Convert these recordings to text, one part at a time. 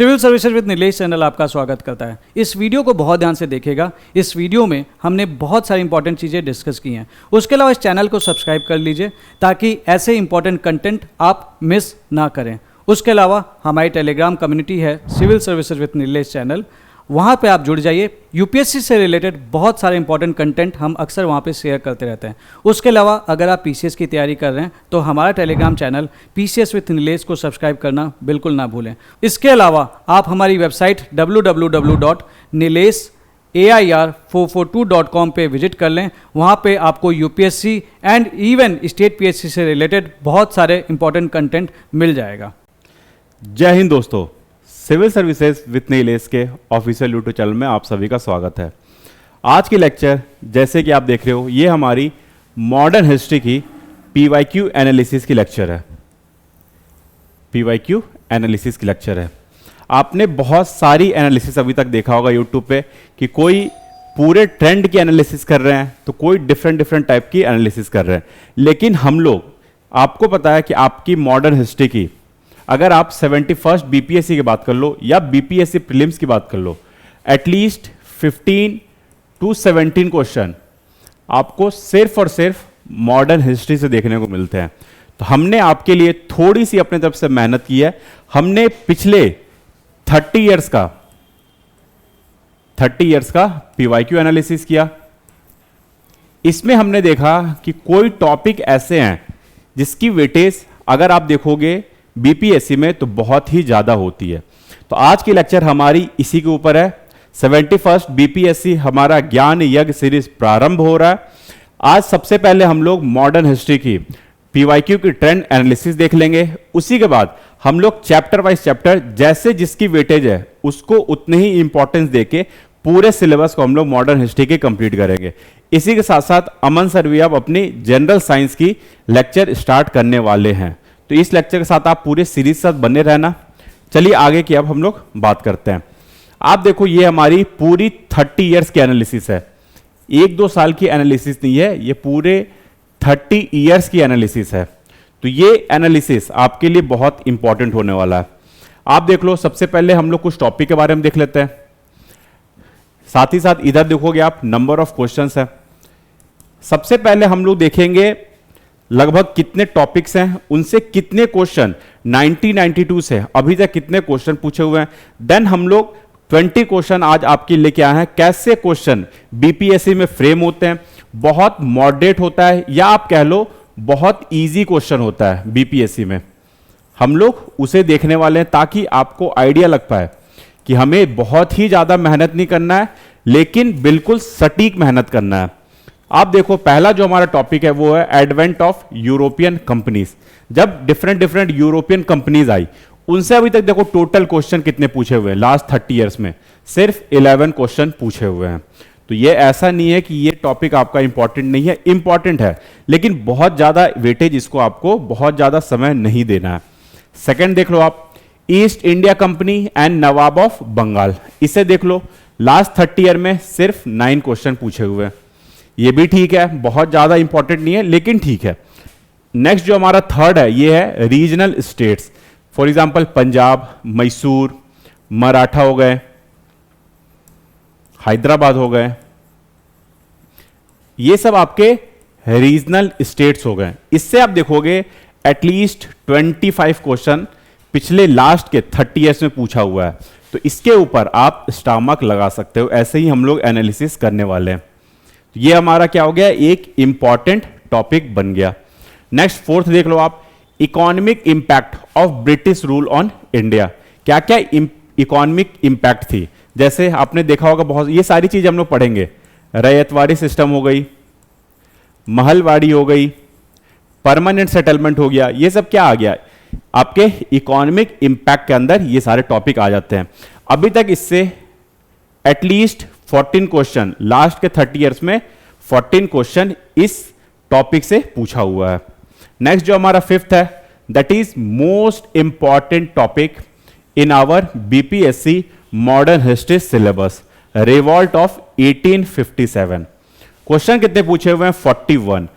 Civil services with Nilesh channel आपका स्वागत करता है। इस वीडियो को बहुत ध्यान से देखिएगा। इस वीडियो में हमने बहुत सारी इंपॉर्टेंट चीज़ें डिस्कस की हैं। उसके अलावा इस चैनल को सब्सक्राइब कर लीजिए ताकि ऐसे इंपॉर्टेंट कंटेंट आप मिस ना करें। उसके अलावा हमारी टेलीग्राम कम्युनिटी है civil services with Nilesh channel, वहाँ पे आप जुड़ जाइए। यूपीएससी से रिलेटेड बहुत सारे इंपॉर्टेंट कंटेंट हम अक्सर वहाँ पे शेयर करते रहते हैं। उसके अलावा अगर आप पीसीएस की तैयारी कर रहे हैं तो हमारा Telegram channel PCS with Nilesh को सब्सक्राइब करना बिल्कुल ना भूलें। इसके अलावा आप हमारी वेबसाइट www.nilesair442.com पे विजिट कर लें। वहाँ पे आपको UPSC and even state PSC से रिलेटेड बहुत सारे इंपॉर्टेंट कंटेंट मिल जाएगा। जय हिंद दोस्तों, सिविल सर्विसेज विद नीलेश के ऑफिशियल यूट्यूब चैनल में आप सभी का स्वागत है। आज की लेक्चर जैसे कि आप देख रहे हो, ये हमारी मॉडर्न हिस्ट्री की पीवाईक्यू एनालिसिस की लेक्चर है। पीवाईक्यू एनालिसिस की लेक्चर है। आपने बहुत सारी एनालिसिस अभी तक देखा होगा यूट्यूब पे कि कोई पूरे ट्रेंड की एनालिसिस कर रहे हैं तो कोई डिफरेंट टाइप की एनालिसिस कर रहे हैं। लेकिन हम लोग, आपको पता है कि आपकी मॉडर्न हिस्ट्री की अगर आप 71st बीपीएससी की बात कर लो या बीपीएससी प्रीलिम्स की बात कर लो, एटलीस्ट 15 to 17 क्वेश्चन आपको सिर्फ और सिर्फ मॉडर्न हिस्ट्री से देखने को मिलते हैं। तो हमने आपके लिए थोड़ी सी अपने तरफ से मेहनत की है। हमने पिछले 30 इयर्स का पीवाईक्यू एनालिसिस किया। इसमें हमने देखा कि कोई टॉपिक ऐसे हैं जिसकी वेटेज अगर आप देखोगे बीपीएससी में तो बहुत ही ज्यादा होती है। तो आज की लेक्चर हमारी इसी के ऊपर है। 71st बीपीएससी हमारा ज्ञान यज्ञ सीरीज प्रारंभ हो रहा है। आज सबसे पहले हम लोग मॉडर्न हिस्ट्री की पीवाईक्यू की ट्रेंड एनालिसिस देख लेंगे। उसी के बाद हम लोग चैप्टर वाइज चैप्टर जैसे जिसकी वेटेज है उसको उतने ही इंपॉर्टेंस देके पूरे सिलेबस को हम लोग मॉडर्न हिस्ट्री के कंप्लीट करेंगे। इसी के साथ साथ अमन सर भी अब अपनी जनरल साइंस की लेक्चर स्टार्ट करने वाले हैं। तो इस लेक्चर के साथ आप पूरे सीरीज साथ बने रहना। चलिए आगे की अब हम लोग बात करते हैं। आप देखो, ये हमारी पूरी 30 इयर्स की एनालिसिस है। 1-2 साल की एनालिसिस नहीं है, ये पूरे 30 इयर्स की एनालिसिस है। तो ये एनालिसिस आपके लिए बहुत इंपॉर्टेंट होने वाला है। आप देख लो, सबसे पहले हम लोग कुछ टॉपिक के बारे में देख लेते हैं। साथ ही साथ इधर देखोगे आप नंबर ऑफ क्वेश्चंस है। सबसे पहले हम लोग देखेंगे लगभग कितने टॉपिक्स हैं, उनसे कितने क्वेश्चन 1992 से अभी तक कितने क्वेश्चन पूछे हुए हैं। देन हम लोग 20 क्वेश्चन आज आपके लेके आए हैं। कैसे क्वेश्चन बीपीएससी में फ्रेम होते हैं, बहुत मॉडरेट होता है या आप कह लो बहुत इजी क्वेश्चन होता है बीपीएससी में, हम लोग उसे देखने वाले हैं ताकि आपको आइडिया लग पाए कि हमें बहुत ही ज्यादा मेहनत नहीं करना है लेकिन बिल्कुल सटीक मेहनत करना है। आप देखो, पहला जो हमारा टॉपिक है वो है एडवेंट ऑफ यूरोपियन कंपनीज। जब डिफरेंट यूरोपियन कंपनीज आई, उनसे अभी तक देखो टोटल क्वेश्चन कितने पूछे हुए हैं। लास्ट 30 इयर्स में सिर्फ 11 क्वेश्चन पूछे हुए हैं। तो ये ऐसा नहीं है कि ये टॉपिक आपका इंपॉर्टेंट नहीं है, इंपॉर्टेंट है, लेकिन बहुत ज्यादा वेटेज इसको आपको बहुत ज्यादा समय नहीं देना है। सेकेंड देख लो आप, East India Company and Nawab of Bengal. इसे देख लो, लास्ट 30 ईयर में सिर्फ 9 क्वेश्चन पूछे हुए हैं। ये भी ठीक है, बहुत ज्यादा इंपॉर्टेंट नहीं है लेकिन ठीक है। नेक्स्ट जो हमारा थर्ड है ये है regional states. For example Punjab, Mysore, Maratha हो गए, हैदराबाद हो गए, ये सब आपके रीजनल स्टेट्स हो गए। इससे आप देखोगे एटलीस्ट 25 क्वेश्चन पिछले लास्ट के 30 ईयर्स में पूछा हुआ है। तो इसके ऊपर आप स्टमक लगा सकते हो। ऐसे ही हम लोग एनालिसिस करने वाले हैं। ये हमारा क्या हो गया, एक इंपॉर्टेंट टॉपिक बन गया। नेक्स्ट फोर्थ देख लो आप, economic impact of British rule on India. क्या क्या इकोनॉमिक इंपैक्ट थी, जैसे आपने देखा होगा बहुत, ये सारी चीज हम लोग पढ़ेंगे। रैयतवाड़ी सिस्टम हो गई, महलवाड़ी हो गई, परमानेंट सेटलमेंट हो गया, ये सब क्या आ गया आपके इकोनॉमिक इंपैक्ट के अंदर। ये सारे टॉपिक आ जाते हैं। अभी तक इससे एटलीस्ट 14 क्वेश्चन, लास्ट के 30 इयर्स में 14 क्वेश्चन इस टॉपिक से पूछा हुआ है। नेक्स्ट जो हमारा फिफ्थ है, that is most important topic in our BPSC modern history syllabus, revolt of 1857। Question कितने पूछे हुए हैं, 41।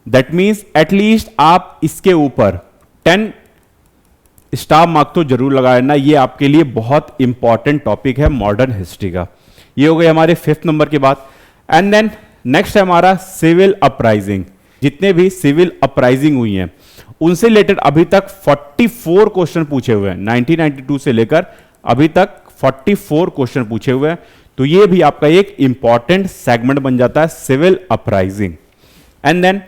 दैट मीन्स एटलीस्ट आप इसके ऊपर 10 स्टार मार्क तो जरूर लगा लेना, ये आपके लिए बहुत इंपॉर्टेंट टॉपिक है मॉडर्न हिस्ट्री का। ये हो गई हमारे 5th नंबर की बात। एंड देन नेक्स्ट है हमारा सिविल अपराइजिंग। जितने भी सिविल अपराइजिंग हुई हैं उनसे रिलेटेड अभी तक 44 क्वेश्चन पूछे हुए हैं। 1992 से लेकर अभी तक 44 क्वेश्चन पूछे हुए हैं। तो ये भी आपका एक इंपॉर्टेंट सेगमेंट बन जाता है civil uprising. And then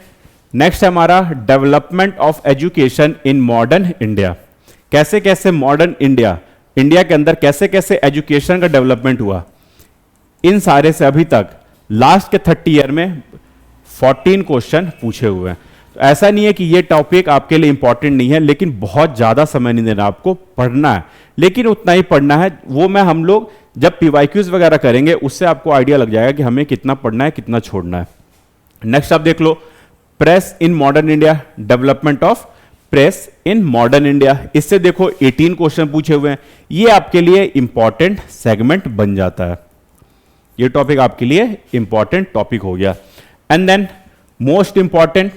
next है हमारा development of education in modern India. कैसे कैसे मॉडर्न इंडिया, इंडिया के अंदर कैसे कैसे एजुकेशन का डेवलपमेंट हुआ, इन सारे से अभी तक लास्ट के 30 ईयर में 14 क्वेश्चन पूछे हुए हैं। तो ऐसा नहीं है कि ये टॉपिक आपके लिए इंपॉर्टेंट नहीं है, लेकिन बहुत ज्यादा समय नहीं देना, आपको पढ़ना है, लेकिन उतना ही पढ़ना है। वो मैं हम लोग जब पीवाईक्यूज वगैरह करेंगे उससे आपको आइडिया लग जाएगा कि हमें कितना पढ़ना है कितना छोड़ना है। नेक्स्ट आप देख लो, press in modern India, development of press in modern India. इससे देखो 18 क्वेश्चन पूछे हुए हैं। ये आपके लिए इंपॉर्टेंट सेगमेंट बन जाता है। ये टॉपिक आपके लिए इंपॉर्टेंट टॉपिक हो गया। And then most important,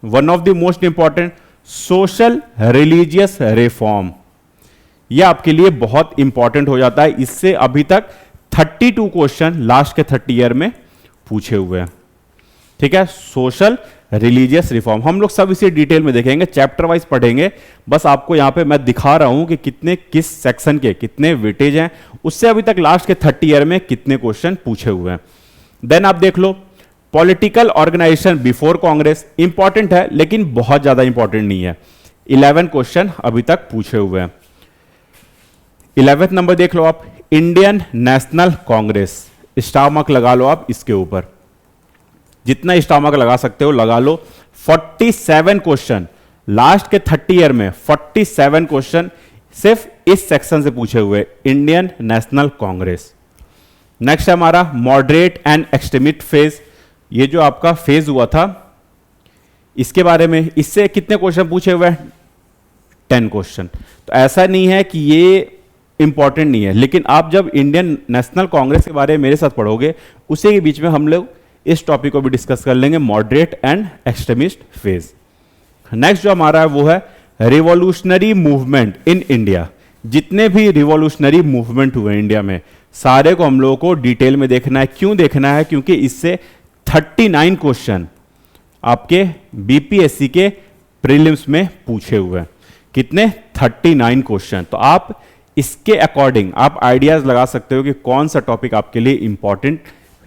one of the most important, social religious reform. ये आपके लिए बहुत इंपॉर्टेंट हो जाता है। इससे अभी तक 32 क्वेश्चन लास्ट के 30 ईयर में पूछे हुए हैं। ठीक है, सोशल रिलीजियस रिफॉर्म हम लोग सब इसे डिटेल में देखेंगे, चैप्टर वाइज पढ़ेंगे। बस आपको यहां पे मैं दिखा रहा हूं कि कितने किस सेक्शन के कितने वेटेज हैं, उससे अभी तक लास्ट के 30 ईयर में कितने क्वेश्चन पूछे हुए हैं। देन आप देख लो, political organisation before Congress, important है लेकिन बहुत ज्यादा इंपॉर्टेंट नहीं है। 11 क्वेश्चन अभी तक पूछे हुए हैं। 11th नंबर देख लो आप, Indian National Congress, star mark लगा लो आप इसके ऊपर, जितना स्टार मार्क लगा सकते हो लगा लो। 47 क्वेश्चन लास्ट के 30 ईयर में, 47 क्वेश्चन सिर्फ इस सेक्शन से पूछे हुए, इंडियन नेशनल कांग्रेस। नेक्स्ट है हमारा मॉडरेट एंड एक्सट्रीमिस्ट फेज। ये जो आपका फेज हुआ था इसके बारे में, इससे कितने क्वेश्चन पूछे हुए हैं? 10 क्वेश्चन। तो ऐसा नहीं है कि ये इंपॉर्टेंट नहीं है, लेकिन आप जब इंडियन नेशनल कांग्रेस के बारे में मेरे साथ पढ़ोगे उसी के बीच में हम लोग इस टॉपिक को भी डिस्कस कर लेंगे, moderate and extremist phase. Next जो हमारा है वो है रिवॉल्यूशनरी मूवमेंट इन इंडिया। जितने भी रिवॉल्यूशनरी मूवमेंट हुए इंडिया में, सारे को हम लोगों को डिटेल में देखना है। क्यों देखना है? क्योंकि इससे 39 क्वेश्चन आपके बीपीएससी के प्रीलिम्स में पूछे हुए हैं। कितने? 39 क्वेश्चन। तो आप इसके अकॉर्डिंग आप आइडियाज लगा सकते हो कि कौन सा टॉपिक आपके लिए इंपॉर्टेंट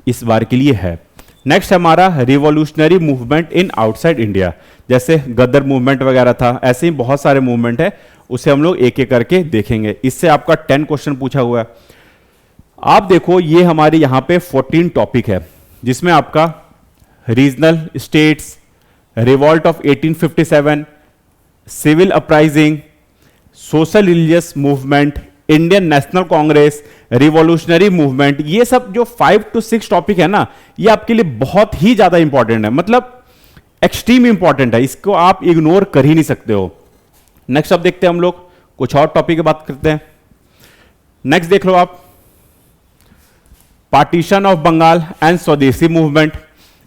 इस बार के लिए है। नेक्स्ट हमारा revolutionary movement in outside India, जैसे गदर मूवमेंट वगैरह था, ऐसे ही बहुत सारे मूवमेंट है, उसे हम लोग एक एक करके देखेंगे। इससे आपका 10 क्वेश्चन पूछा हुआ है। आप देखो ये हमारे यहां पे 14 टॉपिक है, जिसमें आपका regional states, revolt of 1857, civil uprising, social religious movement, Indian National Congress, revolutionary movement, ये सब जो 5 to 6 टॉपिक है ना, ये आपके लिए बहुत ही ज्यादा इंपॉर्टेंट है, मतलब एक्सट्रीम इंपॉर्टेंट है, इसको आप इग्नोर कर ही नहीं सकते हो। नेक्स्ट अब देखते हैं हम लोग कुछ और टॉपिक की बात करते हैं। नेक्स्ट देख लो आप, पार्टीशन ऑफ बंगाल एंड स्वदेशी मूवमेंट।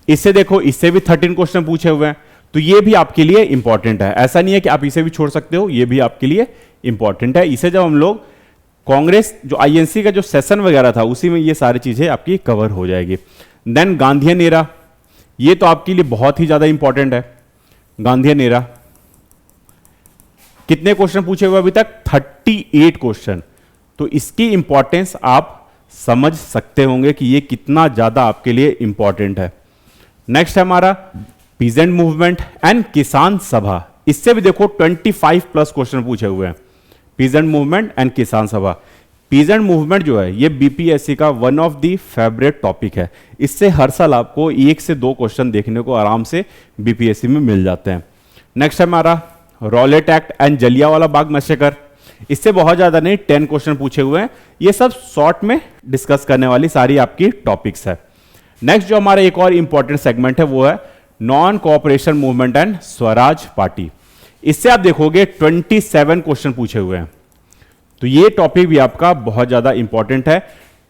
इससे देखो, इससे भी 13 क्वेश्चन पूछे हुए हैं, तो ये भी आपके लिए इंपॉर्टेंट है। ऐसा नहीं है कि आप इसे भी छोड़ सकते हो, ये भी आपके लिए इंपॉर्टेंट है। इसे जब हम लोग कांग्रेस जो आईएनसी का जो सेशन वगैरह था उसी में ये सारी चीजें आपकी कवर हो जाएगी। देन गांधीयन एरा, ये तो आपके लिए बहुत ही ज्यादा इंपॉर्टेंट है। गांधीयन एरा कितने क्वेश्चन पूछे हुए अभी तक? 38 क्वेश्चन। तो इसकी इंपॉर्टेंस आप समझ सकते होंगे कि ये कितना ज्यादा आपके लिए इंपॉर्टेंट है। नेक्स्ट है हमारा पीजेंट मूवमेंट एंड किसान सभा। इससे भी देखो 25 प्लस क्वेश्चन पूछे हुए हैं। पीजेंट मूवमेंट एंड किसान सभा, पीजेंट मूवमेंट जो है ये बीपीएससी का one of the favourite topic है। इससे हर साल आपको 1 से 2 क्वेश्चन देखने को आराम से बीपीएससी में मिल जाते हैं। नेक्स्ट है हमारा Rowlatt act and Jallianwala Bagh massacre. इससे बहुत ज्यादा नहीं, 10 क्वेश्चन पूछे हुए हैं। ये सब शॉर्ट में डिस्कस करने वाली सारी आपकी टॉपिक्स है। नेक्स्ट जो हमारा एक और इंपॉर्टेंट सेगमेंट है वो है non cooperation movement and Swaraj party. इससे आप देखोगे 27 क्वेश्चन पूछे हुए हैं। तो ये टॉपिक भी आपका बहुत ज्यादा इंपॉर्टेंट है,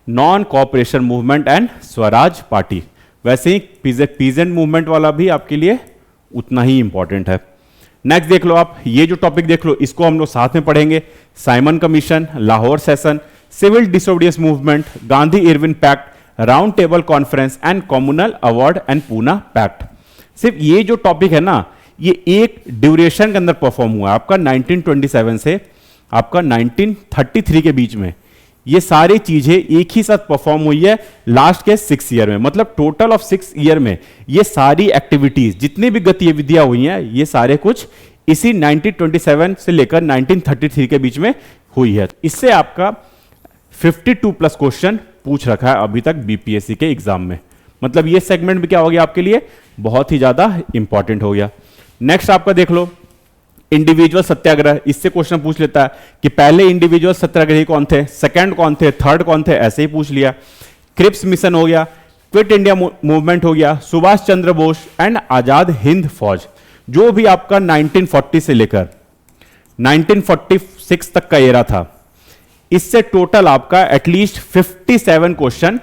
non cooperation movement and Swaraj party. वैसे ही पीजेंट मूवमेंट वाला भी आपके लिए उतना ही इंपॉर्टेंट है। नेक्स्ट देख लो आप, ये जो टॉपिक देख लो, इसको हम लोग साथ में पढ़ेंगे। Simon Commission, Lahore session, civil disobedience movement, Gandhi Irwin pact, round table conference and communal award and Poona pact. सिर्फ ये जो टॉपिक है ना, ये एक ड्यूरेशन के अंदर परफॉर्म हुआ है आपका 1927 से आपका 1933 के बीच में। ये सारी चीजें एक ही साथ परफॉर्म हुई है लास्ट के 6 ईयर में, मतलब टोटल ऑफ 6 ईयर में ये सारी एक्टिविटीज, जितनी भी गतिविधियां हुई हैं, ये सारे कुछ इसी 1927 से लेकर 1933 के बीच में हुई है। इससे आपका 52 प्लस क्वेश्चन पूछ रखा है अभी तक बीपीएससी के एग्जाम में। मतलब ये सेगमेंट भी क्या हो गया आपके लिए, बहुत ही ज्यादा इंपॉर्टेंट हो गया। नेक्स्ट आपका देख लो, इंडिविजुअल सत्याग्रह। इससे क्वेश्चन पूछ लेता है कि पहले इंडिविजुअल सत्याग्रही कौन थे, सेकंड कौन थे, थर्ड कौन थे, ऐसे ही पूछ लिया। क्रिप्स मिशन हो गया, क्विट इंडिया मूवमेंट हो गया, सुभाष चंद्र बोस एंड आजाद हिंद फौज, जो भी आपका 1940 से लेकर 1946 तक का एरा था, इससे टोटल आपका एटलीस्ट 57 क्वेश्चन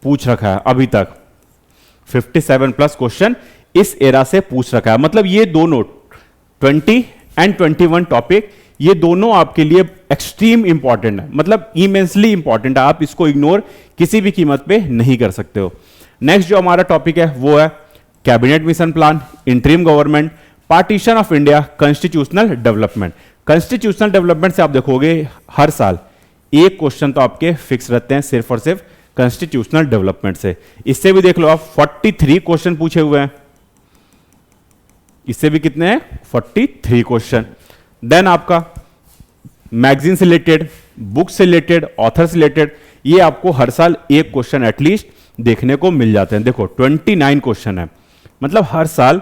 पूछ रखा है अभी तक। 57 प्लस क्वेश्चन इस एरा से पूछ रखा है। मतलब ये दोनों 20 एंड 21 टॉपिक, ये दोनों आपके लिए एक्सट्रीम इंपॉर्टेंट है, मतलब इमेंसली इंपॉर्टेंट है। आप इसको इग्नोर किसी भी कीमत पे नहीं कर सकते हो। नेक्स्ट जो हमारा टॉपिक है वो है cabinet mission plan, interim government, partition of India, constitutional development. Constitutional development से आप देखोगे हर साल एक क्वेश्चन तो आपके फिक्स रहते हैं सिर्फ और सिर्फ कॉन्स्टिट्यूशनल डेवलपमेंट से। इससे भी देख लो आप 43 क्वेश्चन पूछे हुए हैं, इससे भी कितने हैं 43 क्वेश्चन। देन आपका मैगजीन से रिलेटेड, बुक से रिलेटेड, ऑथर से रिलेटेड, ये आपको हर साल एक क्वेश्चन एटलीस्ट देखने को मिल जाते हैं। देखो 29 क्वेश्चन है, मतलब हर साल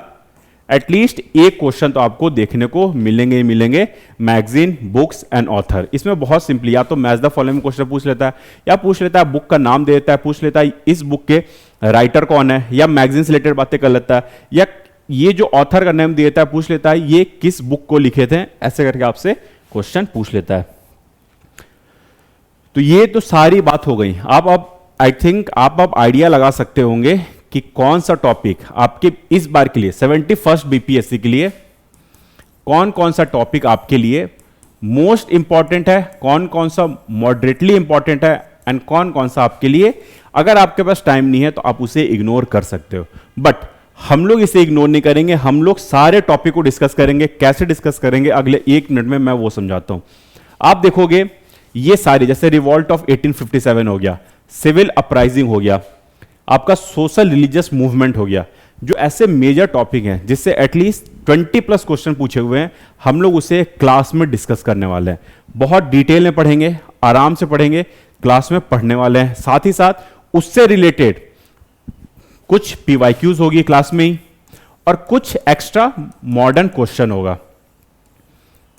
एटलीस्ट एक क्वेश्चन तो आपको देखने को मिलेंगे ही मिलेंगे, मैगजीन, बुक्स एंड ऑथर। इसमें बहुत सिंपली या तो मैच द फॉलोइंग क्वेश्चन पूछ लेता है, या पूछ लेता है बुक का नाम दे देता है, पूछ लेता है इस बुक के राइटर कौन है, या मैगजीन से रिलेटेड बातें कर लेता है, या ये जो ऑथर का नेम देता है पूछ लेता है ये किस बुक को लिखे थे, ऐसे करके आपसे क्वेश्चन पूछ लेता है। तो ये तो सारी बात हो गई। आप अब आई थिंक आप अब आइडिया लगा सकते होंगे कि कौन सा टॉपिक आपके इस बार के लिए 71st बीपीएससी के लिए कौन कौन सा टॉपिक आपके लिए मोस्ट इंपॉर्टेंट है, कौन कौन सा मॉडरेटली इंपॉर्टेंट है, एंड कौन कौन सा आपके लिए अगर आपके पास टाइम नहीं है तो आप उसे इग्नोर कर सकते हो। बट हम लोग इसे इग्नोर नहीं करेंगे, हम लोग सारे टॉपिक को डिस्कस करेंगे। कैसे डिस्कस करेंगे अगले 1 मिनट में मैं वो समझाता हूं। आप देखोगे ये सारी, जैसे रिवॉल्ट ऑफ 1857 हो गया, सिविल अपराइजिंग हो गया, आपका सोशल रिलीजियस मूवमेंट हो गया, जो ऐसे मेजर टॉपिक हैं जिससे एटलीस्ट 20 प्लस क्वेश्चन पूछे हुए हैं, हम लोग उसे क्लास में डिस्कस करने वाले हैं। बहुत डिटेल में पढ़ेंगे, आराम से पढ़ेंगे, क्लास में पढ़ने वाले हैं। साथ ही साथ उससे रिलेटेड कुछ पीवाईक्यूज होगी क्लास में ही, और कुछ एक्स्ट्रा मॉडर्न क्वेश्चन होगा,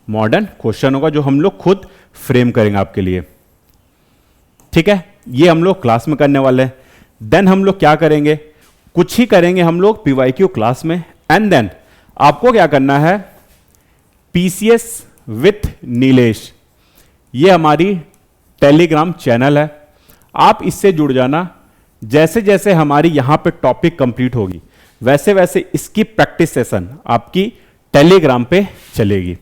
मॉडर्न क्वेश्चन होगा जो हम लोग खुद फ्रेम करेंगे आपके लिए। ठीक है, ये हम लोग क्लास में करने वाले हैं। देन हम लोग क्या करेंगे, कुछ ही करेंगे हम लोग पीवाईक्यू क्लास में, एंड देन आपको क्या करना है, पीसीएस विथ नीलेश, ये हमारी टेलीग्राम चैनल है, आप इससे जुड़ जाना। जैसे जैसे हमारी यहां पे टॉपिक कंप्लीट होगी वैसे वैसे इसकी प्रैक्टिस सेशन आपकी टेलीग्राम पे चलेगी।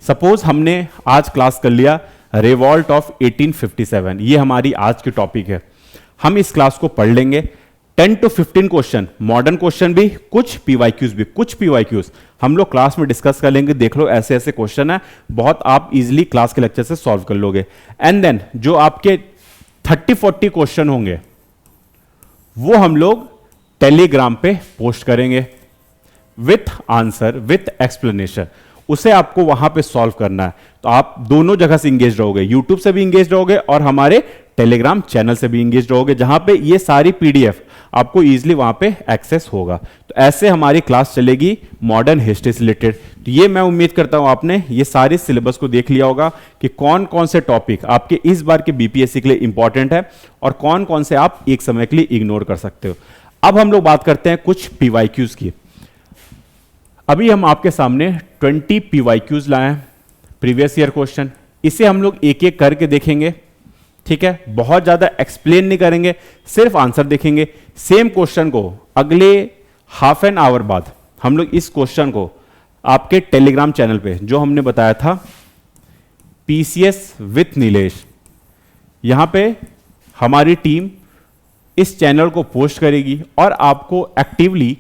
सपोज हमने आज क्लास कर लिया रिवॉल्ट ऑफ 1857, ये हमारी आज की टॉपिक है। हम इस क्लास को पढ़ लेंगे, 10 to 15 क्वेश्चन, मॉडर्न क्वेश्चन भी, कुछ पीवाईक्यूज भी, कुछ पीवाईक्यूज हम लोग क्लास में डिस्कस कर लेंगे। देख लो ऐसे ऐसे क्वेश्चन है, बहुत आप इजीली क्लास के लेक्चर से सॉल्व कर लोगे। एंड देन जो आपके 30-40 क्वेश्चन होंगे वो हम लोग टेलीग्राम पे पोस्ट करेंगे विथ आंसर, विथ एक्सप्लेनेशन। उसे आपको वहां पे सॉल्व करना है, तो आप दोनों जगह से इंगेज रहोगे, यूट्यूब से भी इंगेज रहोगे और हमारे टेलीग्राम चैनल से भी इंगेज रहोगे, जहां पे ये सारी पीडीएफ आपको इजीली वहां पे एक्सेस होगा। तो ऐसे हमारी क्लास चलेगी मॉडर्न हिस्ट्री से रिलेटेड। तो ये मैं उम्मीद करता हूं आपने ये सारे सिलेबस को देख लिया होगा कि कौन कौन से टॉपिक आपके इस बार के बीपीएससी के लिए इंपॉर्टेंट है और कौन कौन से आप एक समय के लिए इग्नोर कर सकते हो। अब हम लोग बात करते हैं कुछ पीवाईक्यूज की। अभी हम आपके सामने 20 पीवाईक्यूज लाए हैं, प्रीवियस ईयर क्वेश्चन। इसे हम लोग एक एक करके देखेंगे, ठीक है, बहुत ज्यादा एक्सप्लेन नहीं करेंगे, सिर्फ आंसर देखेंगे। सेम क्वेश्चन को अगले हाफ एन आवर बाद हम लोग इस क्वेश्चन को आपके टेलीग्राम चैनल पे, जो हमने बताया था पीसीएस विथ नीलेश। यहां पे हमारी टीम इस चैनल को पोस्ट करेगी और आपको एक्टिवली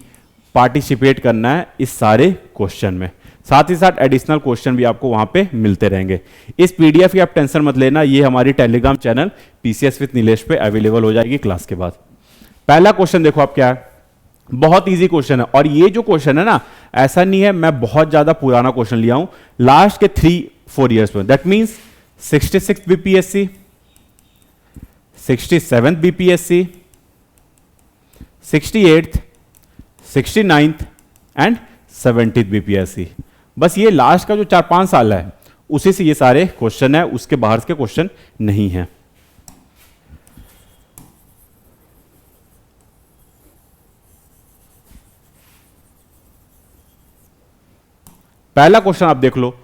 पार्टिसिपेट करना है इस सारे क्वेश्चन में। साथ ही साथ एडिशनल क्वेश्चन भी आपको वहां पे मिलते रहेंगे। इस पीडीएफ की आप टेंशन मत लेना, ये हमारी Telegram channel PCS with Nilesh पे अवेलेबल हो जाएगी क्लास के बाद। पहला क्वेश्चन देखो आप क्या है, बहुत इजी क्वेश्चन है। और ये जो क्वेश्चन है ना, ऐसा नहीं है मैं बहुत ज्यादा पुराना क्वेश्चन लिया हूं, लास्ट के 3-4 ईयर्स में। That means 66 BPSC, 67 BPSC, 68th, 69th and 70th BPSC. बस ये लास्ट का जो 4-5 साल है उसी से ये सारे क्वेश्चन है, उसके बाहर के क्वेश्चन नहीं है। पहला क्वेश्चन आप देख लो,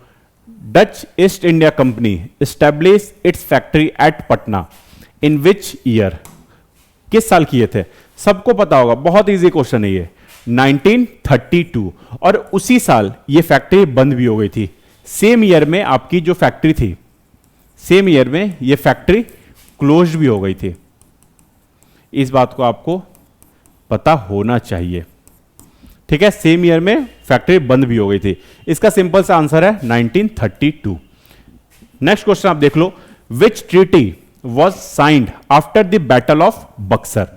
Dutch East India Company establish its factory at Patna in which year. किस साल किए थे? सबको पता होगा, बहुत इजी क्वेश्चन है ये, 1932। और उसी साल ये फैक्ट्री बंद भी हो गई थी। सेम ईयर में आपकी जो फैक्ट्री थी, सेम ईयर में ये फैक्ट्री क्लोज भी हो गई थी। इस बात को आपको पता होना चाहिए, ठीक है। सेम ईयर में फैक्ट्री बंद भी हो गई थी। इसका सिंपल सा आंसर है 1932। नेक्स्ट क्वेश्चन आप देख लो, which treaty was signed after the battle of Buxar.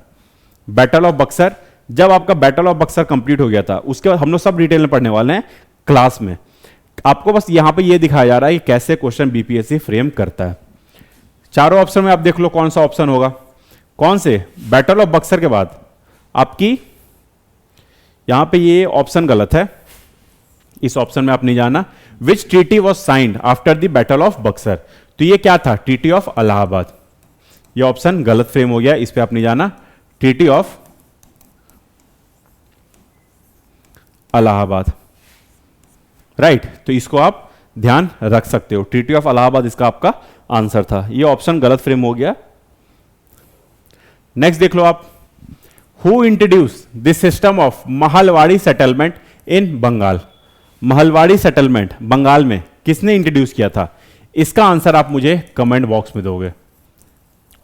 Battle of Buxar, जब आपका बैटल ऑफ बक्सर कंप्लीट हो गया था, उसके बाद हम लोग सब डिटेल में पढ़ने वाले हैं क्लास में। आपको बस यहां पे ये दिखाया जा रहा है कि कैसे क्वेश्चन बीपीएससी फ्रेम करता है। चारों ऑप्शन में आप देख लो कौन सा ऑप्शन होगा। कौन से? बैटल ऑफ बक्सर के बाद आपकी यहां पे ये ऑप्शन गलत है, इस ऑप्शन में आप नहीं जाना। Which treaty was signed after the battle of Buxar, तो ये क्या था? Treaty of Allahabad. ये ऑप्शन गलत फ्रेम हो गया, इस पे आप नहीं जाना। Treaty of Allahabad, right. तो इसको आप ध्यान रख सकते हो, ट्रीटी ऑफ इलाहाबाद इसका आपका आंसर था। ये ऑप्शन गलत फ्रेम हो गया। नेक्स्ट देख लो आप, who introduce this system of Mahalwari settlement in Bengal. Mahalwari settlement Bengal में किसने इंट्रोड्यूस किया था? इसका आंसर आप मुझे कमेंट बॉक्स में दोगे।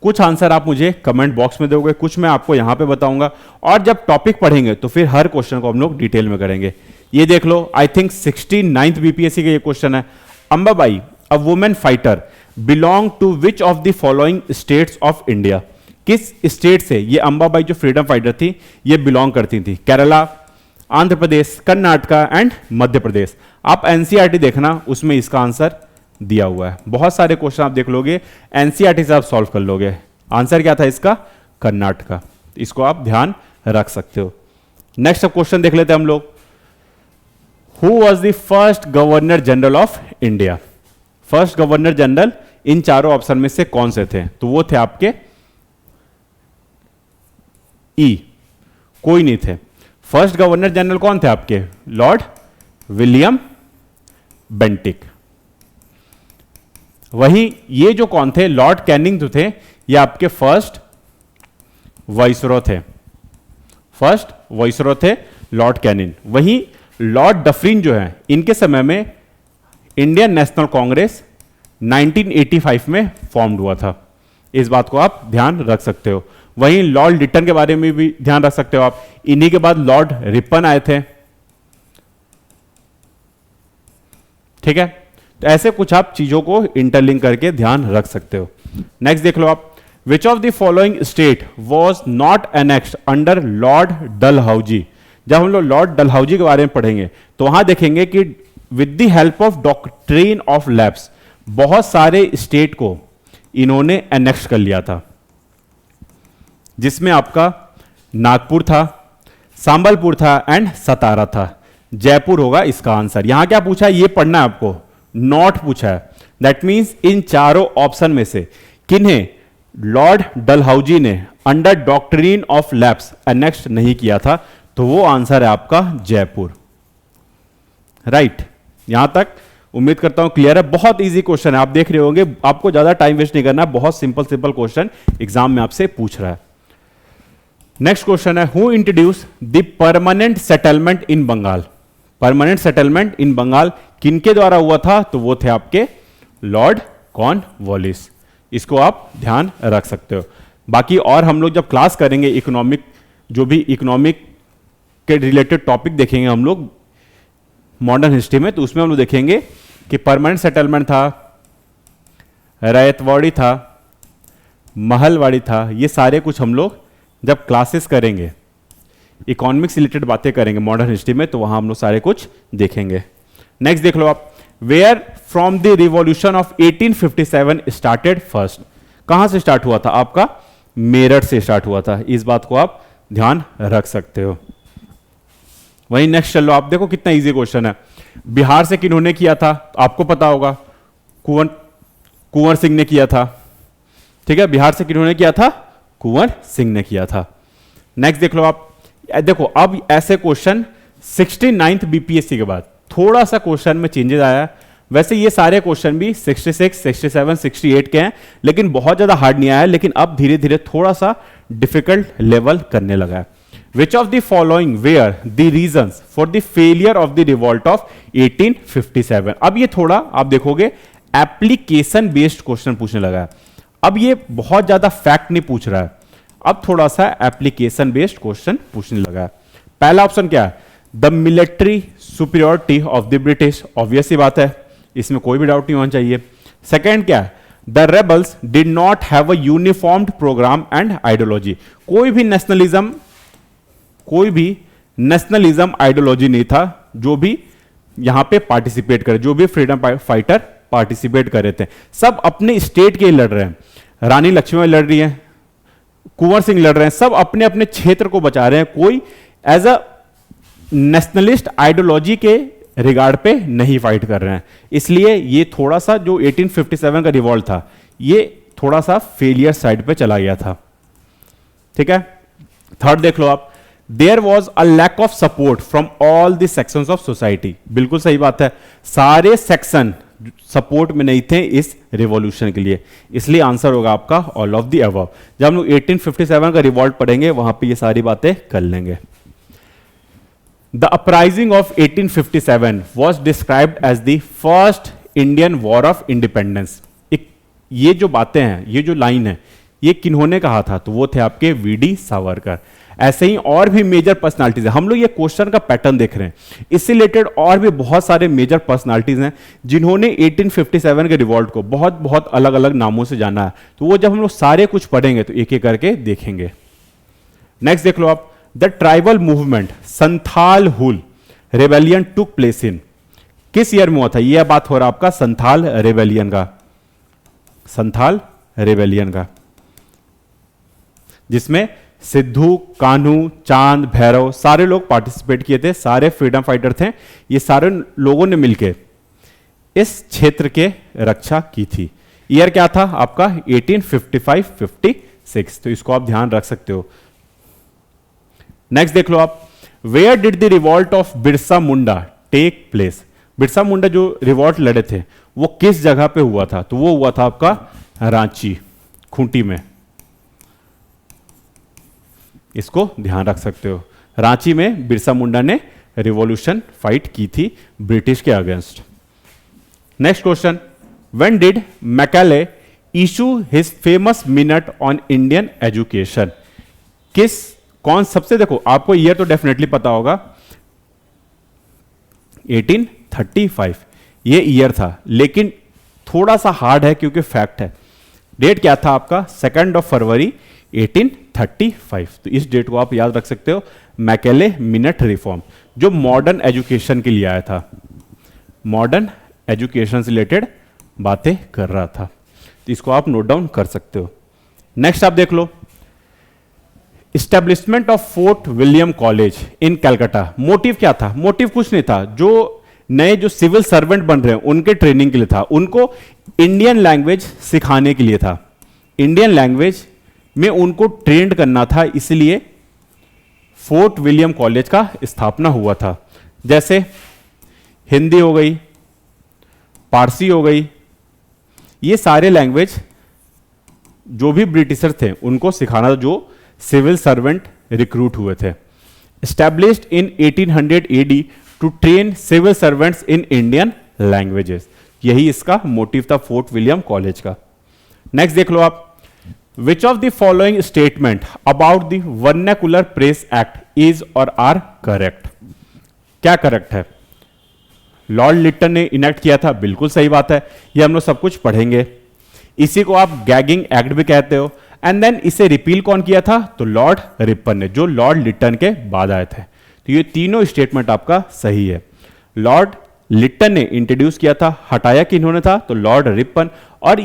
कुछ आंसर आप मुझे कमेंट बॉक्स में दोगे, कुछ मैं आपको यहां पे बताऊंगा। और जब टॉपिक पढ़ेंगे तो फिर हर क्वेश्चन को हम लोग डिटेल में करेंगे। ये देख लो, आई थिंक 69th बीपीएससी का ये क्वेश्चन है। Ambabai, a women fighter, belong to which of the following states of India. किस स्टेट से ये अंबाबाई जो फ्रीडम फाइटर थी ये बिलोंग करती थी? केरला, आंध्र प्रदेश, कर्नाटका एंड मध्य प्रदेश। आप एनसीईआरटी देखना, उसमें इसका आंसर दिया हुआ है। बहुत सारे क्वेश्चन आप देख लोगे, एनसीईआरटी से आप सॉल्व कर लोगे। आंसर क्या था इसका? कर्नाटका। इसको आप ध्यान रख सकते हो। नेक्स्ट क्वेश्चन देख लेते हैं हम लोग, who was the first governor general of India. First governor general in चारों ऑप्शन में से कौन से थे? तो वो थे आपके ई, कोई नहीं थे। फर्स्ट गवर्नर जनरल कौन थे आपके? Lord William Bentinck. वहीं ये जो कौन थे? लॉर्ड कैनिंग जो थे, ये आपके फर्स्ट वाइसरॉय थे। फर्स्ट वाइसरॉय थे लॉर्ड कैनिंग। वहीं लॉर्ड डफरिन जो है, इनके समय में इंडियन नेशनल कांग्रेस 1985 में फॉर्म्ड हुआ था। इस बात को आप ध्यान रख सकते हो। वहीं लॉर्ड लिटन के बारे में भी ध्यान रख सकते हो आप। इन्हीं के बाद लॉर्ड रिपन आए थे, ठीक है। तो ऐसे कुछ आप चीजों को इंटरलिंक करके ध्यान रख सकते हो। नेक्स्ट देख लो आप, which of the following state was not annexed under Lord Dalhousie. जब हम लोग लॉर्ड डलहौजी के बारे में पढ़ेंगे तो वहां देखेंगे कि with the help of doctrine of lapse बहुत सारे स्टेट को इन्होंने एनेक्स कर लिया था, जिसमें आपका नागपुर था, संबलपुर था एंड सतारा था। जयपुर होगा इसका आंसर। यहां क्या पूछा है ये पढ़ना है आपको, नॉट पूछा है। दैट मींस इन चारों ऑप्शन में से किन्हें लॉर्ड डलहौजी ने under doctrine of lapse annex नहीं किया था, तो वो आंसर है आपका जयपुर, राइट। यहां तक उम्मीद करता हूं क्लियर है। बहुत इजी क्वेश्चन है, आप देख रहे होंगे, आपको ज्यादा टाइम वेस्ट नहीं करना है। बहुत सिंपल सिंपल क्वेश्चन एग्जाम में आपसे पूछ रहा है। नेक्स्ट क्वेश्चन है, who introduce the permanent settlement in Bengal. Permanent settlement in Bengal किनके द्वारा हुआ था? तो वो थे आपके लॉर्ड कॉर्नवालिस। इसको आप ध्यान रख सकते हो। बाकी और हम लोग जब क्लास करेंगे इकोनॉमिक, जो भी इकोनॉमिक के रिलेटेड टॉपिक देखेंगे हम लोग मॉडर्न हिस्ट्री में, तो उसमें हम लोग देखेंगे कि परमानेंट सेटलमेंट था, रैयतवाड़ी था, महलवाड़ी था। ये सारे कुछ हम लोग जब क्लासेस करेंगे, इकोनॉमिक्स रिलेटेड बातें करेंगे मॉडर्न हिस्ट्री में, तो वहां हम लोग सारे कुछ देखेंगे। नेक्स्ट देख लो आप, where from the revolution of 1857 started first. कहां से स्टार्ट हुआ था? आपका मेरठ से स्टार्ट हुआ था। इस बात को आप ध्यान रख सकते हो। वहीं नेक्स्ट चलो, आप देखो कितना इजी क्वेश्चन है। बिहार से किन्होंने किया था? आपको पता होगा, कुंवर सिंह ने किया था। ठीक है, बिहार से किन्होंने किया था? कुंवर सिंह ने किया था। नेक्स्ट देख लो आप, देखो अब ऐसे क्वेश्चन 69th बीपीएससी के बाद थोड़ा सा क्वेश्चन में चेंजेस आया। वैसे ये सारे क्वेश्चन भी 66, 67, 68 के हैं, लेकिन बहुत ज्यादा हार्ड नहीं आया, लेकिन अब धीरे धीरे थोड़ा सा डिफिकल्ट लेवल करने लगा है। Which of the following were the reasons for the failure of the revolt of 1857। अब ये थोड़ा आप देखोगे एप्लीकेशन बेस्ड क्वेश्चन पूछने लगा है। अब ये बहुत ज्यादा फैक्ट नहीं पूछ रहा है, अब थोड़ा सा एप्लीकेशन बेस्ड क्वेश्चन पूछने लगा है। पहला ऑप्शन क्या है? The military superiority of the British. Obvious सी बात है, इसमें कोई भी डाउट नहीं होना चाहिए। सेकेंड क्या है? The rebels did not have a uniformed programme and ideology. कोई भी नेशनलिज्म आइडियोलॉजी नहीं था जो भी यहां पे पार्टिसिपेट करे, जो भी फ्रीडम फाइटर पार्टिसिपेट कर रहे थे, सब अपने स्टेट के लड़ रहे हैं। रानी लक्ष्मीबाई लड़ रही है, कुंवर सिंह लड़ रहे हैं, सब अपने अपने क्षेत्र को बचा रहे हैं। कोई एज अ नेशनलिस्ट आइडियोलॉजी के रिगार्ड पे नहीं फाइट कर रहे हैं। इसलिए ये थोड़ा सा जो 1857 का रिवॉल्ट था, ये थोड़ा सा फेलियर साइड पे चला गया था। ठीक है, थर्ड देख लो आप, there was a lack of support from all the sections of society. बिल्कुल सही बात है, सारे सेक्शन सपोर्ट में नहीं थे इस रिवॉल्यूशन के लिए, इसलिए आंसर होगा आपका ऑल ऑफ द अबव। जब हम लोग 1857 का रिवॉल्ट पढ़ेंगे वहां पे ये सारी बातें कर लेंगे। The uprising of 1857 was described as the first Indian war of independence. ये जो बातें हैं, ये जो लाइन है, ये किन्होंने कहा था? तो वो थे आपके वीडी सावरकर। ऐसे ही और भी मेजर पर्सनालिटीज हैं। हम लोग ये क्वेश्चन का पैटर्न देख रहे हैं, इससे रिलेटेड और भी बहुत सारे मेजर पर्सनालिटीज हैं जिन्होंने 1857 के रिवॉल्ट को बहुत बहुत अलग अलग नामों से जाना है। तो वो जब हम लोग सारे कुछ पढ़ेंगे तो एक एक करके देखेंगे। नेक्स्ट देख लो आप, the tribal movement Santhal Hul rebellion took place in. किस ईयर में हुआ था? यह बात हो रहा आपका संथाल रेबेलियन का, संथाल रेबेलियन का, जिसमें सिद्धू, कान्हू, चांद, भैरव सारे लोग पार्टिसिपेट किए थे, सारे फ्रीडम फाइटर थे। ये सारे लोगों ने मिलकर इस क्षेत्र के रक्षा की थी। ईयर क्या था आपका? 1855-56। तो इसको आप ध्यान रख सकते हो। नेक्स्ट देख लो आप, where did the revolt of Birsa Munda take place. Birsa Munda जो रिवॉल्ट लड़े थे वो किस जगह पे हुआ था? तो वो हुआ था आपका रांची, खूंटी में। इसको ध्यान रख सकते हो, रांची में बिरसा मुंडा ने रिवॉल्यूशन फाइट की थी ब्रिटिश के against. Next question, when did Macaulay issue his famous minute on Indian education. कौन सबसे, देखो आपको ईयर तो डेफिनेटली पता होगा, 1835 ये ईयर था, लेकिन थोड़ा सा हार्ड है क्योंकि फैक्ट है। डेट क्या था आपका? 2 फरवरी 1835। तो इस डेट को आप याद रख सकते हो। मैकेले मिनट रिफॉर्म जो मॉडर्न एजुकेशन के लिए आया था, मॉडर्न एजुकेशन से रिलेटेड बातें कर रहा था, तो इसको आप नोट डाउन कर सकते हो। नेक्स्ट आप देख लो, establishment of Fort William College in Calcutta. Motive क्या था? मोटिव कुछ नहीं था, जो नए जो सिविल सर्वेंट बन रहे हैं उनके ट्रेनिंग के लिए था, उनको इंडियन लैंग्वेज सिखाने के लिए था, इंडियन लैंग्वेज में उनको ट्रेंड करना था, इसलिए फोर्ट विलियम कॉलेज का स्थापना हुआ था। जैसे हिंदी हो गई, पारसी हो गई, ये सारे लैंग्वेज जो भी ब्रिटिशर थे उनको सिखाना था, जो सिविल सर्वेंट रिक्रूट हुए थे। Established in 1800 AD to train civil servants in Indian languages. यही इसका मोटिव था फोर्ट विलियम कॉलेज का। नेक्स्ट देख लो आप, which of the following statement about the vernacular press act is और आर करेक्ट। क्या करेक्ट है? लॉर्ड लिटन ने इनेक्ट किया था, बिल्कुल सही बात है, ये हम लोग सब कुछ पढ़ेंगे। इसी को आप गैगिंग एक्ट भी कहते हो। एंड देन इसे रिपील कौन किया था? तो लॉर्ड रिपन ने, जो लॉर्ड लिटन के बाद आए थे। तो ये तीनों स्टेटमेंट आपका सही है। लॉर्ड लिटन ने इंट्रोड्यूस किया था, हटाया कि इन्होंने था? तो लॉर्ड रिपन। और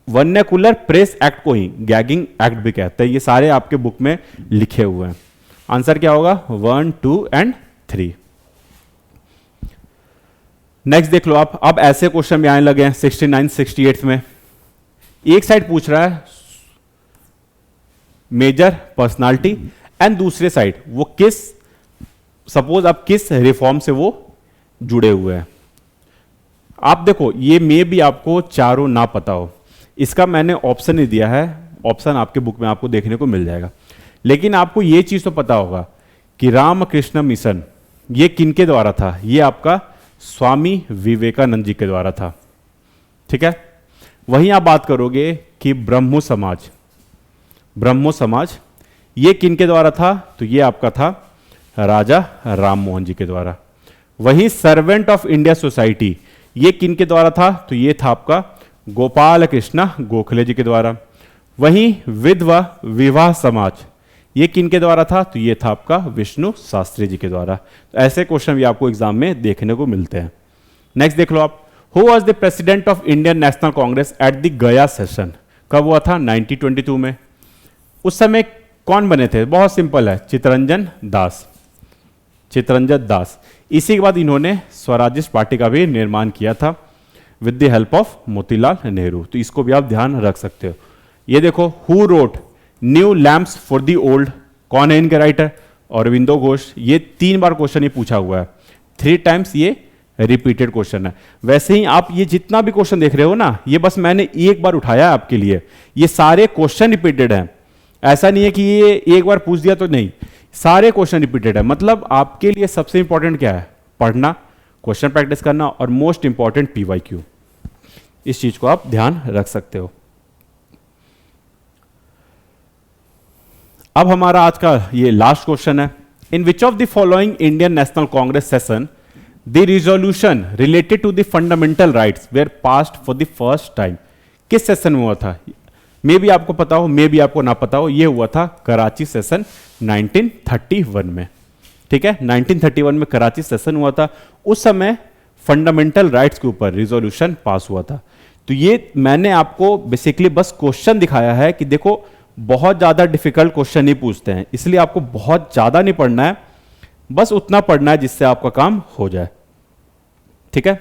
वर्नाकुलर प्रेस एक्ट को ही गैगिंग एक्ट भी कहते हैं। ये सारे आपके बुक में लिखे हुए हैं। आंसर क्या होगा? 1, 2 एंड 3। नेक्स्ट देख लो आप, अब ऐसे क्वेश्चन भी आने लगे हैं 69, 68 में। एक साइड पूछ रहा है मेजर पर्सनालिटी एंड दूसरे साइड वो किस, सपोज आप किस रिफॉर्म से वो जुड़े हुए हैं। आप देखो ये मे भी आपको चारों ना पता हो, इसका मैंने ऑप्शन नहीं दिया है, ऑप्शन आपके बुक में आपको देखने को मिल जाएगा। लेकिन आपको ये चीज तो पता होगा कि रामकृष्ण मिशन ये किनके द्वारा था? ये आपका स्वामी विवेकानंद जी के द्वारा था। ठीक है, वहीं आप बात करोगे कि ब्रह्मो समाज, ब्रह्मो समाज ये किनके द्वारा था? तो ये आपका था राजा राम मोहन जी के द्वारा। वहीं सर्वेंट ऑफ इंडिया सोसाइटी ये किनके द्वारा था? तो ये था आपका गोपाल कृष्ण गोखले जी के द्वारा। वहीं विधवा विवाह समाज ये किनके द्वारा था? तो ये था आपका विष्णु शास्त्री जी के द्वारा। तो ऐसे क्वेश्चन भी आपको एग्जाम में देखने को मिलते हैं। नेक्स्ट देख लो आप, who was the president of Indian National Congress at the गया सेशन? कब हुआ था? 1922 में। उस समय कौन बने थे? बहुत सिंपल है, चित्तरंजन दास, चित्तरंजन दास। इसी के बाद इन्होंने स्वराज्य पार्टी का भी निर्माण किया था with the help of Motilal Nehru. तो इसको भी आप ध्यान रख सकते हो। ये देखो, who wrote new lamps for the old, कौन है इनके राइटर? अरविंदो घोष। ये 3 बार क्वेश्चन ये पूछा हुआ है, 3 टाइम्स ये रिपीटेड क्वेश्चन है। वैसे ही आप ये जितना भी क्वेश्चन देख रहे हो ना, ये बस मैंने एक बार उठाया है आपके लिए, ये सारे क्वेश्चन रिपीटेड हैं। ऐसा नहीं है कि ये एक बार पूछ दिया तो नहीं, सारे क्वेश्चन रिपीटेड है। मतलब आपके लिए सबसे इंपॉर्टेंट क्या है? पढ़ना, क्वेश्चन प्रैक्टिस करना और मोस्ट इंपॉर्टेंट पीवाईक्यू। इस चीज को आप ध्यान रख सकते हो। अब हमारा आज का ये लास्ट क्वेश्चन है, in which of the following Indian National Congress session the resolution related to the fundamental rights were passed for the first time? किस सेशन में हुआ था? मे भी आपको पता हो, मे भी आपको ना पता हो। ये हुआ था कराची सेशन 1931 में। ठीक है, 1931 में कराची सेशन हुआ था। उस समय फंडामेंटल राइट्स के ऊपर रिजोल्यूशन पास हुआ था। तो ये मैंने आपको बेसिकली बस क्वेश्चन दिखाया है कि देखो बहुत ज्यादा डिफिकल्ट क्वेश्चन नहीं पूछते हैं, इसलिए आपको बहुत ज्यादा नहीं पढ़ना है, बस उतना पढ़ना है जिससे आपका काम हो जाए। ठीक है,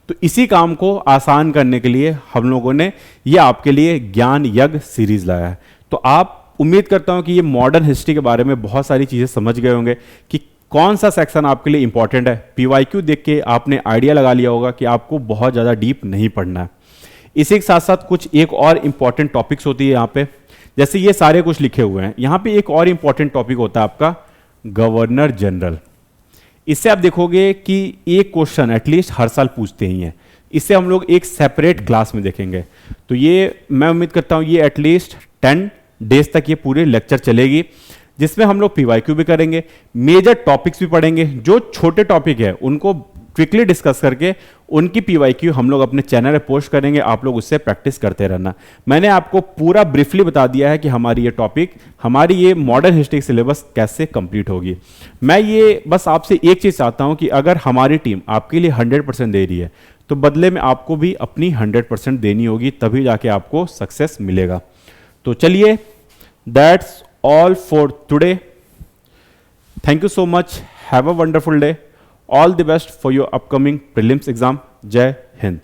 तो इसी काम को आसान करने के लिए हम लोगों ने ये आपके लिए ज्ञान यज्ञ सीरीज लाया है। तो आप, उम्मीद करता हूं कि ये मॉडर्न हिस्ट्री के बारे में बहुत सारी चीजें समझ गए होंगे कि कौन सा सेक्शन आपके लिए इंपॉर्टेंट है। पीवाईक्यू देख के आपने आइडिया लगा लिया होगा कि आपको बहुत ज्यादा डीप नहीं पढ़ना है। इसी के साथ साथ कुछ एक और इंपॉर्टेंट टॉपिक्स होती है यहाँ पे, जैसे ये सारे कुछ लिखे हुए हैं। यहाँ पे एक और इंपॉर्टेंट टॉपिक होता है आपका गवर्नर जनरल। इससे आप देखोगे कि एक क्वेश्चन एटलीस्ट हर साल पूछते ही हैं। इससे हम लोग एक सेपरेट क्लास में देखेंगे। तो ये मैं उम्मीद करता हूँ ये एटलीस्ट 10 डेज तक ये पूरे लेक्चर चलेगी, जिसमें हम लोग पीवाईक्यू भी करेंगे, मेजर टॉपिक्स भी पढ़ेंगे। जो छोटे टॉपिक है उनको क्विकली डिस्कस करके उनकी पीवाईक्यू हम लोग अपने चैनल पे पोस्ट करेंगे। आप लोग उससे प्रैक्टिस करते रहना। मैंने आपको पूरा ब्रीफली बता दिया है कि हमारी ये टॉपिक, हमारी ये मॉडर्न हिस्ट्री सिलेबस कैसे कंप्लीट होगी। मैं ये बस आपसे एक चीज़ चाहता हूँ कि अगर हमारी टीम आपके लिए 100% दे रही है तो बदले में आपको भी अपनी 100% देनी होगी, तभी जाके आपको सक्सेस मिलेगा। तो चलिए, that's all for today. Thank you so much, have a wonderful day, all the best for your upcoming prelims exam. जय हिंद।